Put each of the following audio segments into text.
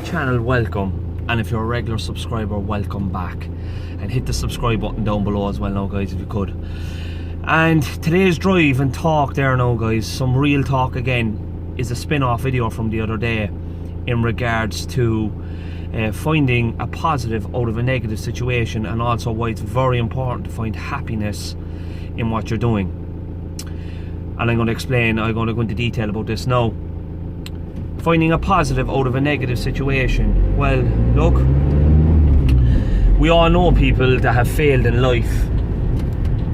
Channel, welcome, and if you're a regular subscriber, welcome back, and hit the subscribe button down below as well now, guys, if you could. And today's drive and talk there now, guys, some real talk again, is a spin-off video from the other day in regards to finding a positive out of a negative situation, and also why it's very important to find happiness in what you're doing. And I'm going to go into detail about this now. Finding a positive out of a negative situation. Well, look, we all know people that have failed in life.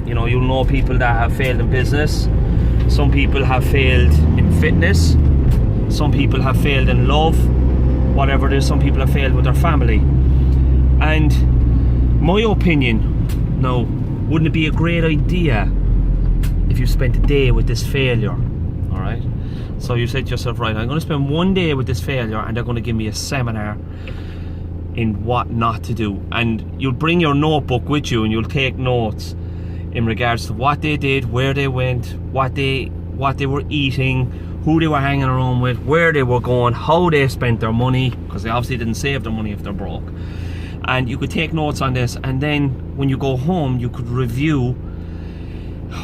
You know, you'll know people that have failed in business. Some people have failed in fitness. Some people have failed in love. Whatever it is, some people have failed with their family. And my opinion, now, wouldn't it be a great idea if you spent a day with this failure? Alright? So you said to yourself, right, I'm going to spend one day with this failure and they're going to give me a seminar in what not to do. And you'll bring your notebook with you and you'll take notes in regards to what they did, where they went, what they were eating, who they were hanging around with, where they were going, how they spent their money, because they obviously didn't save their money if they're broke. And you could take notes on this, and then when you go home you could review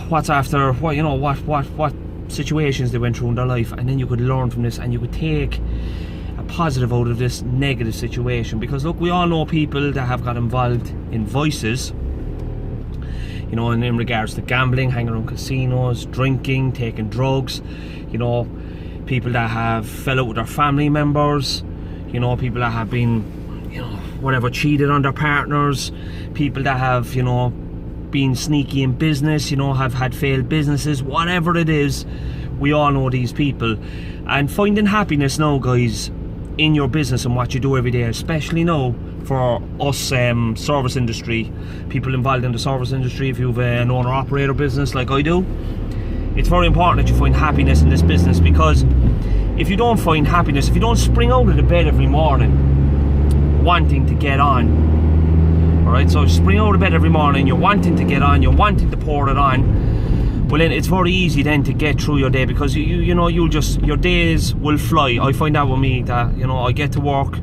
what's after, what, you know, what situations they went through in their life, and then you could learn from this and you could take a positive out of this negative situation. Because look, we all know people that have got involved in vices, you know, in regards to gambling, hanging around casinos, drinking, taking drugs, you know, people that have fell out with their family members, you know, people that have been, you know, whatever, cheated on their partners, people that have, you know, being sneaky in business, you know, have had failed businesses, whatever it is, we all know these people. And finding happiness now, guys, in your business and what you do every day, especially now for us service industry, people involved in the service industry, if you've an owner-operator business like I do, it's very important that you find happiness in this business. Because if you don't find happiness, if you don't spring out of the bed every morning wanting to get on, alright, so spring out of bed every morning, you're wanting to get on, you're wanting to pour it on, well then it's very easy then to get through your day, because you know, you'll just, your days will fly. I find out with me that, you know, I get to work,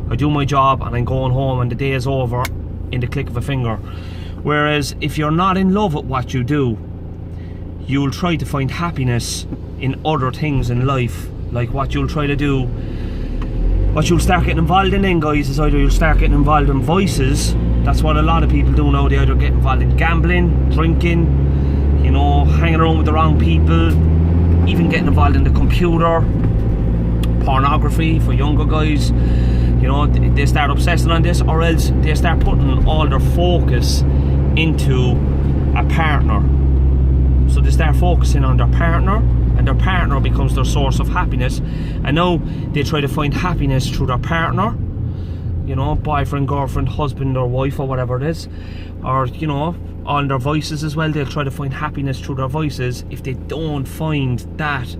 I do my job, and I'm going home and the day is over in the click of a finger. Whereas if you're not in love with what you do, you'll try to find happiness in other things in life. Like what you'll try to do, what you'll start getting involved in then, guys, is either you'll start getting involved in vices. That's what a lot of people do now. They either get involved in gambling, drinking, you know, hanging around with the wrong people, even getting involved in the computer, pornography for younger guys. You know, they start obsessing on this, or else they start putting all their focus into a partner. So they start focusing on their partner, and their partner becomes their source of happiness. And now they try to find happiness through their partner, you know, boyfriend, girlfriend, husband or wife or whatever it is. Or, you know, on their vices as well, they'll try to find happiness through their vices. If they don't find that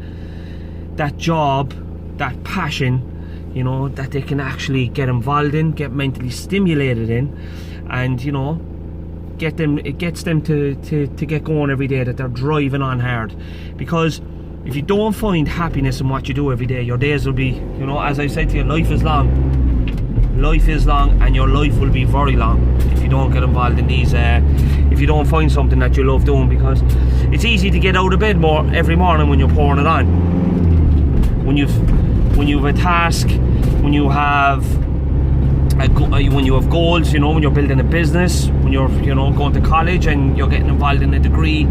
job, that passion, you know, that they can actually get involved in, get mentally stimulated in, and, you know, it gets them to get going every day, that they're driving on hard. Because if you don't find happiness in what you do every day, your days will be, you know, as I said to you, life is long. Life is long, and your life will be very long if you don't get involved in these, if you don't find something that you love doing. Because it's easy to get out of bed every morning when you're pouring it on. When you've a task, when you have goals, you know, when you're building a business, when you're, you know, going to college and you're getting involved in a degree,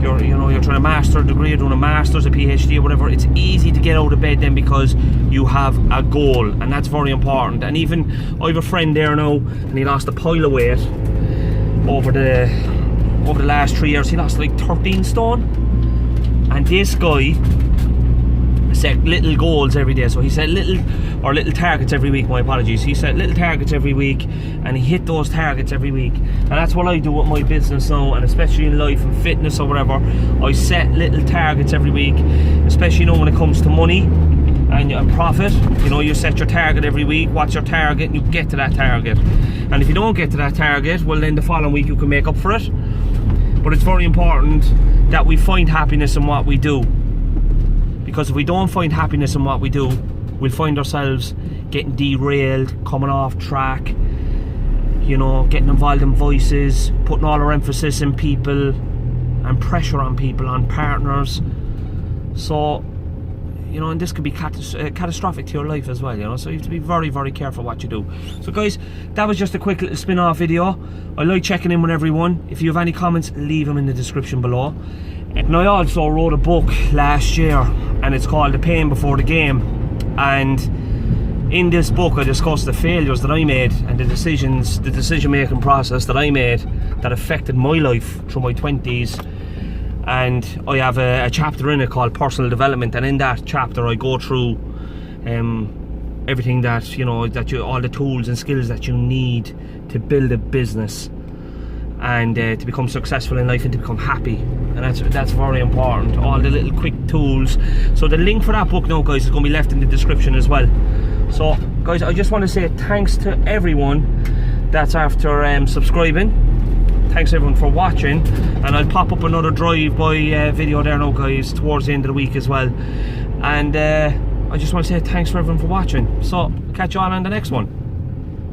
you're trying to master a degree, you're doing a master's, a PhD or whatever. It's easy to get out of bed then because you have a goal, and that's very important. And even I have a friend there now, and he lost a pile of weight over the last 3 years. He lost like 13 stone, and this guy set little goals every day. So he set little targets every week, my apologies. He set little targets every week and he hit those targets every week. And that's what I do with my business now, and especially in life and fitness or whatever. I set little targets every week, especially when it comes to money and profit. You set your target every week. What's your target? And you get to that target. And if you don't get to that target, well, then the following week you can make up for it. But it's very important that we find happiness in what we do. Because if we don't find happiness in what we do, we'll find ourselves getting derailed, coming off track, getting involved in vices, putting all our emphasis in people and pressure on people, on partners. So, and this could be catastrophic to your life as well, so you have to be very, very careful what you do. So guys, that was just a quick little spin-off video. I like checking in with everyone. If you have any comments, leave them in the description below. And I also wrote a book last year, and it's called The Pain Before the Game. And in this book I discuss the failures that I made and the decision-making process that I made that affected my life through my 20s. And I have a chapter in it called Personal Development, and in that chapter I go through everything that all the tools and skills that you need to build a business and to become successful in life and to become happy. And that's very important, all the little quick tools. So the link for that book now, guys, is going to be left in the description as well. So guys, I just want to say thanks to everyone that's after subscribing. Thanks everyone for watching, and I'll pop up another drive-by video there now, guys, towards the end of the week as well. And I just want to say thanks for everyone for watching. So catch you all on the next one.